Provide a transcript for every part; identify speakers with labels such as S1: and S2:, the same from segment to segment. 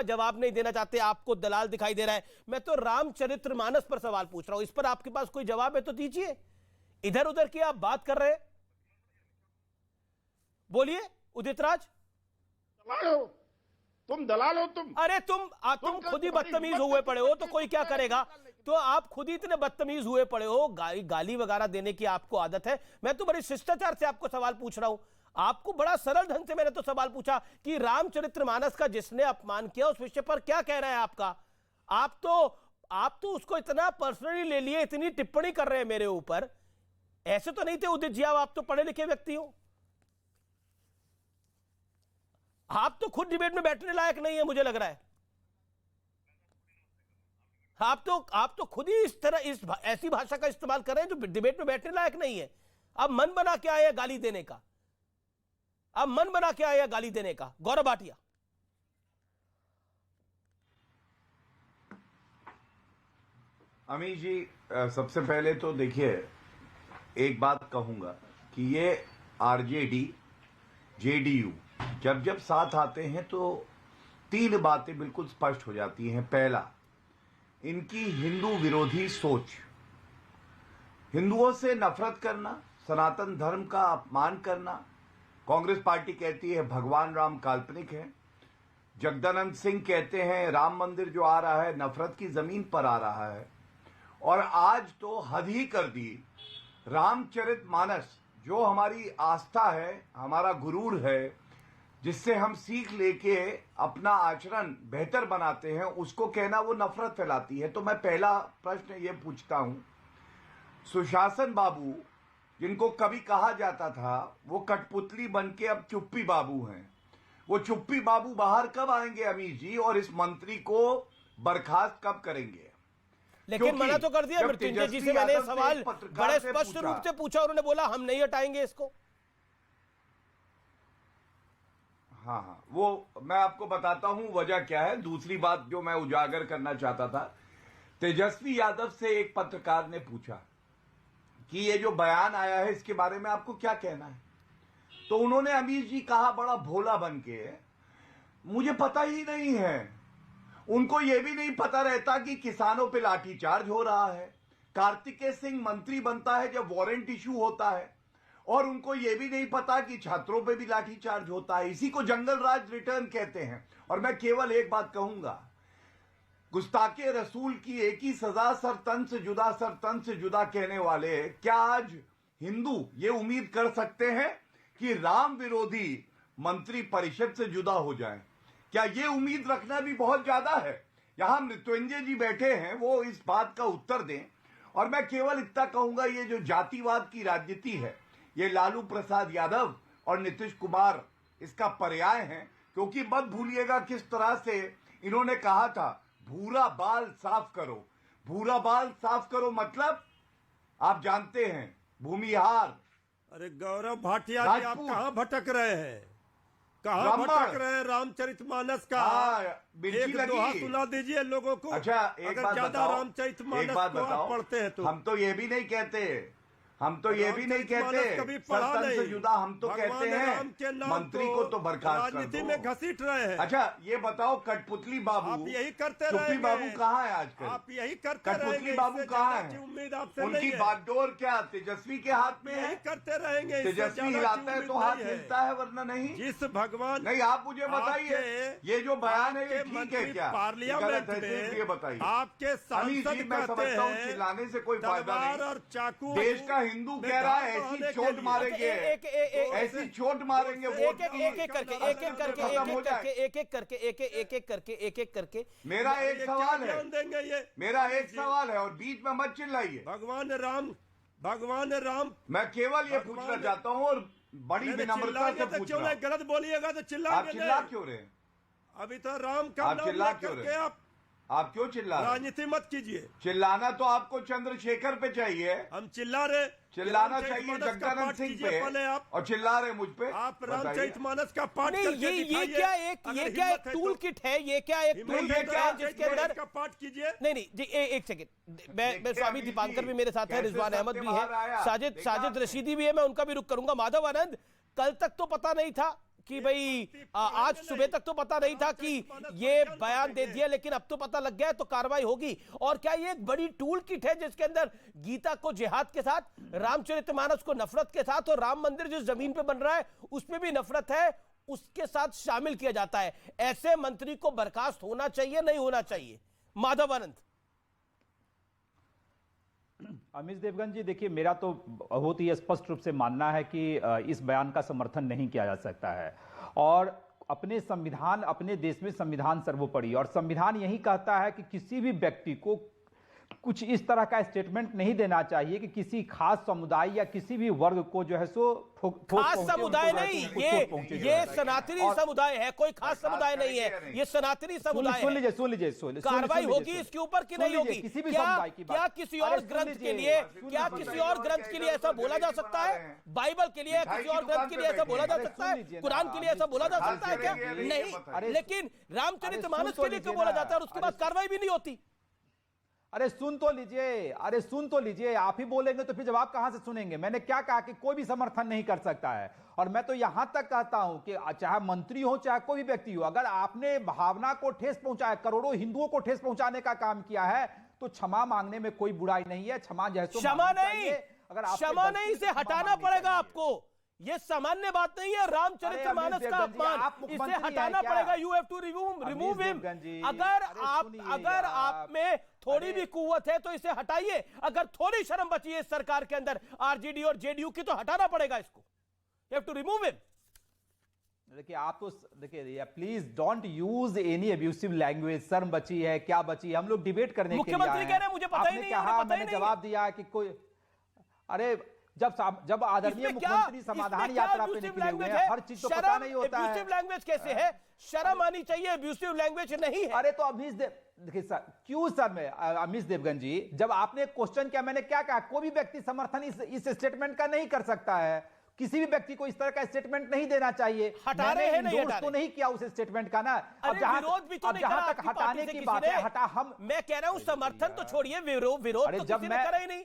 S1: आपका जवाब नहीं देना चाहते, आपको दलाल दिखाई दे रहा है। मैं तो रामचरितमानस पर सवाल पूछ रहा हूं, इस पर आपके पास कोई जवाब है तो दीजिए। इधर उधर की आप बात कर रहे हैं, बोलिए उदित राज।
S2: तुम दलाल हो तुम।
S1: अरे तुम खुद ही बदतमीज हुए पड़े हो तो कोई क्या करेगा। तो आप खुद ही इतने बदतमीज हुए पड़े हो, गाली वगैरह देने की आपको आदत है। मैं तो बड़ी शिष्टाचार से आपको सवाल पूछ रहा हूं। आपको बड़ा सरल ढंग से मैंने तो सवाल पूछा कि रामचरितमानस का जिसने अपमान किया उस विषय पर क्या कह रहा है आपका। आप तो उसको इतना पर्सनली ले लिए, इतनी टिप्पणी कर रहे हैं मेरे ऊपर। ऐसे तो नहीं थे उदित जी, आप तो पढ़े लिखे व्यक्ति हो। आप तो खुद डिबेट में बैठने लायक नहीं है, मुझे लग रहा है। आप तो खुद ही इस तरह ऐसी भाषा का इस्तेमाल कर रहे हैं जो डिबेट में बैठने लायक नहीं है। अब मन बना के आए गाली देने का, अब मन बना के आया गाली देने का। गौरव भाटिया।
S3: अमीश जी, सबसे पहले तो देखिए, एक बात कहूंगा कि ये आरजेडी जेडीयू जब जब साथ आते हैं तो तीन बातें बिल्कुल स्पष्ट हो जाती हैं। पहला, इनकी हिंदू विरोधी सोच, हिंदुओं से नफरत करना, सनातन धर्म का अपमान करना। कांग्रेस पार्टी कहती है भगवान राम काल्पनिक है, जगदानंद सिंह कहते हैं राम मंदिर जो आ रहा है नफरत की जमीन पर आ रहा है, और आज तो हद ही कर दी। रामचरितमानस जो हमारी आस्था है, हमारा गुरूर है, जिससे हम सीख लेके अपना आचरण बेहतर बनाते हैं, उसको कहना वो नफरत फैलाती है। तो मैं पहला प्रश्न ये पूछता हूं, सुशासन बाबू जिनको कभी कहा जाता था वो कठपुतली बनके अब चुप्पी बाबू हैं, वो चुप्पी बाबू बाहर कब आएंगे अमीश जी, और इस मंत्री को बर्खास्त कब करेंगे?
S1: लेकिन मना तो कर दिया मृत्युंजय जी से। मैंने सवाल बड़े स्पष्ट रूप से पूछा, उन्होंने बोला हम नहीं हटाएंगे इसको।
S3: हाँ, वो मैं आपको बताता हूं वजह क्या है। दूसरी बात जो मैं उजागर करना चाहता था, तेजस्वी यादव से एक पत्रकार ने पूछा कि ये जो बयान आया है इसके बारे में आपको क्या कहना है। तो उन्होंने अमीश जी कहा बड़ा भोला बन के, मुझे पता ही नहीं है। उनको यह भी नहीं पता रहता कि किसानों पे लाठीचार्ज हो रहा है, कार्तिकेय सिंह मंत्री बनता है जब वारंट इशू होता है, और उनको यह भी नहीं पता कि छात्रों पे भी लाठीचार्ज होता है। इसी को जंगल राज रिटर्न कहते हैं। और मैं केवल एक बात कहूंगा, गुस्ताखे रसूल की एक ही सजा, सर तन से जुदा, सर तन से जुदा कहने वाले क्या आज हिंदू ये उम्मीद कर सकते हैं कि राम विरोधी मंत्री परिषद से जुदा हो जाएं? क्या ये उम्मीद रखना भी बहुत ज्यादा है? यहां मृत्युंजय जी बैठे हैं, वो इस बात का उत्तर दें। और मैं केवल इतना कहूंगा, ये जो जातिवाद की राजनीति है, ये लालू प्रसाद यादव और नीतीश कुमार इसका पर्याय है। क्योंकि मत भूलिएगा किस तरह से इन्होंने कहा था भूरा बाल साफ करो। भूरा बाल साफ करो मतलब आप जानते हैं, भूमिहार।
S2: अरे गौरव भाटिया जी, आप कहां भटक रहे हैं, कहां भटक रहे हैं? रामचरितमानस का एक दोहा सुना दीजिए लोगों को।
S3: अच्छा,
S2: अगर ज्यादा रामचरितमानस को आप पढ़ते हैं तो।
S3: हम तो ये भी नहीं कहते, हम तो ये भी नहीं कहते
S2: कभी पढ़ा नहीं
S3: से जुदा, हम तो कहते हैं मंत्री को तो बर्खास्त कर दो।
S2: राजनीति में घसीट रहे हैं।
S3: अच्छा ये बताओ, कठपुतली बाबू,
S2: आप यही करते
S3: चुप्पी
S2: रहेंगे।
S3: बाबू कहाँ है आजकल?
S2: आप यही करते
S3: कठपुतली
S2: रहेंगे।
S3: बाबू कहाँ है?
S2: उम्मीद आपसे
S3: उनकी
S2: नहीं है।
S3: बागडोर क्या तेजस्वी के हाथ में है?
S2: यही करते रहेंगे।
S3: तेजस्वी हिलाता है तो हाथ हिलता है, वरना नहीं।
S2: जिस भगवान
S3: नहीं, आप मुझे बताइए, ये जो बयान है ये ठीक है क्या?
S2: पार्लियामेंट
S3: में ये बताइए।
S2: आपके सांसद
S3: मैं समझता हूँ चिल्लाने से कोई फायदा नहीं।
S2: और चाकू
S3: देश का हिंदू कह रहा है ऐसी चोट मारेंगे, ऐसी चोट मारेंगे,
S1: एक एक करके
S3: मेरा एक सवाल है,
S2: देंगे ये
S3: मेरा एक सवाल है, और बीच में मत चिल्लाइए।
S2: भगवान राम
S3: मैं केवल ये पूछना चाहता हूँ, और बड़ी विनम्रता से पूछ रहा हूँ।
S2: गलत बोलिएगा तो
S3: आप
S2: चिल्लाएंगे।
S3: चिल्ला क्यों रहे?
S2: अभी तो राम का
S3: आप
S2: नाम
S3: चिल्ला क्यों
S2: लेकर
S3: रहे?
S2: के
S3: आप क्यों चिल्ला रहे?
S2: राजनीति मत कीजिए।
S3: चिल्लाना तो आपको चंद्रशेखर पे चाहिए,
S2: हम चिल्ला रहे।
S3: चिल्लाना चाहिए जगदानंद सिंह पे,
S2: आप
S3: और चिल्ला रहे मुझ पे।
S2: आप रामचरितमानस का पाठ
S1: नहीं,
S2: करके
S1: ये क्या एक टूल किट है? ये क्या एक टूल किट है जिसके अंदर
S2: का पाठ कीजिए?
S1: नहीं जी, एक सेकंड, मैं स्वामी दीपांकर भी मेरे साथ है, रिजवान अहमद भी है, साजिद रशीदी भी है, मैं उनका भी रुख करूंगा। माधव आनंद, कल तक तो पता नहीं था कि भाई आज सुबह तक तो पता नहीं था कि ये बयान दे दिया, लेकिन अब तो पता लग गया है तो कार्रवाई होगी। और क्या ये एक बड़ी टूल किट है जिसके अंदर गीता को जिहाद के साथ, रामचरितमानस को नफरत के साथ, और राम मंदिर जिस जमीन पे बन रहा है उसमें भी नफरत है, उसके साथ शामिल किया जाता है। ऐसे मंत्री को बर्खास्त होना चाहिए, नहीं होना चाहिए? माधव आनंद।
S4: अमित देवगन जी, देखिए, मेरा तो बहुत ही स्पष्ट रूप से मानना है कि इस बयान का समर्थन नहीं किया जा सकता है। और अपने देश में संविधान सर्वोपरि, और संविधान यही कहता है कि किसी भी व्यक्ति को कुछ इस तरह का स्टेटमेंट नहीं देना चाहिए कि किसी खास समुदाय या किसी भी वर्ग को जो है सो
S1: खास समुदाय नहीं, ये सनातनी समुदाय है, कोई खास समुदाय नहीं है, ये सनातनी समुदाय है।
S4: सुन लीजिए
S1: कार्रवाई होगी इसके ऊपर कि नहीं होगी?
S4: किसी भी समुदाय की
S1: क्या किसी और ग्रंथ के लिए, क्या किसी और ग्रंथ के लिए ऐसा बोला जा सकता है? बाइबल के लिए, किसी और ग्रंथ के लिए ऐसा बोला जा सकता है? कुरान के लिए ऐसा बोला जा सकता है क्या? नहीं। लेकिन रामचरितमानस के लिए क्यों बोला जाता है और उसके बाद कार्रवाई भी नहीं होती?
S4: अरे सुन तो लीजिए, आप ही बोलेंगे तो फिर जवाब कहां से सुनेंगे? मैंने क्या कहा कि कोई भी समर्थन नहीं कर सकता है। और मैं तो यहां तक कहता हूं कि चाहे मंत्री हो चाहे कोई भी व्यक्ति हो, अगर आपने भावना को ठेस पहुंचाया, करोड़ों हिंदुओं को ठेस पहुंचाने का काम किया है, तो क्षमा मांगने में कोई बुराई नहीं है। क्षमा नहीं, इसे हटाना पड़ेगा आपको।
S1: ये सामान्य बात नहीं है। रामचरितमानस का अपमान, इसे हटाना पड़ेगा। You have to remove him. अगर आप में थोड़ी भी कुव्वत है तो इसे हटाइए। अगर थोड़ी शर्म बची है इस सरकार के अंदर आरजेडी और जेडीयू की, तो हटाना पड़ेगा इसको। You have to remove him.
S4: देखिए, आप तो देखिए, please don't use any abusive language. शर्म बची है, क्या बची है, हम लोग डिबेट करने के लिए
S1: मुख्यमंत्री कह रहे हैं मुझे पता ही नहीं है।
S4: मैंने जवाब दिया कि कोई, अरे जब आदरणीय मुख्यमंत्री समाधान यात्रा पे निकले हुए हैं, हर चीज तो पता नहीं होता है।
S1: अब्यूसिव लैंग्वेज कैसे है? शर्म आनी चाहिए, अब्यूसिव लैंग्वेज नहीं है।
S4: अरे तो देखिए सर, क्यों सर, मैं अमित देवगन जी, जब आपने क्वेश्चन किया, मैंने क्या कहा? कोई भी व्यक्ति समर्थन इस स्टेटमेंट का नहीं कर सकता है। किसी भी व्यक्ति को इस तरह का स्टेटमेंट नहीं देना चाहिए।
S1: हटा रहे हैं, नहीं
S4: हटा तो नहीं किया उस स्टेटमेंट का ना। अब जहां तक हटाने की बात है,
S1: मैं कह रहा हूं समर्थन तो छोड़िए, विरोध तो किसी ने करा ही नहीं।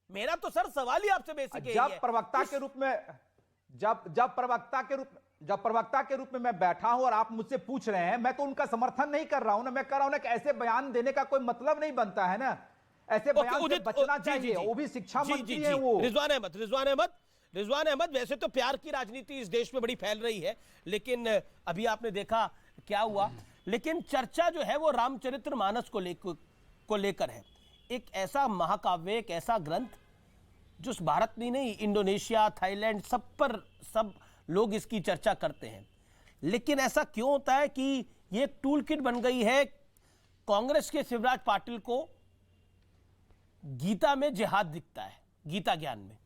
S1: मेरा तो सर सवाल ही आपसे बेसिक है।
S4: जब प्रवक्ता के रूप में मैं बैठा हूं और आप मुझसे पूछ रहे हैं, मैं तो उनका समर्थन नहीं कर रहा हूं ना। मैं कह रहा हूं ना कि ऐसे बयान देने का कोई मतलब नहीं बनता है ना। ऐसे बयान से बचना चाहिए। वो भी शिक्षा मंत्री हैं वो।
S1: रिजवान अहमद, वैसे तो प्यार की राजनीति इस देश में बड़ी फैल रही है, लेकिन अभी आपने देखा क्या हुआ। लेकिन चर्चा जो है वो रामचरितमानस को लेकर है। एक ऐसा महाकाव्य, एक ऐसा ग्रंथ जो भारत नहीं, इंडोनेशिया, थाईलैंड, सब लोग इसकी चर्चा करते हैं। लेकिन ऐसा क्यों होता है कि ये एक टूल किट बन गई है? कांग्रेस के शिवराज पाटिल को गीता में जिहाद दिखता है, गीता ज्ञान में।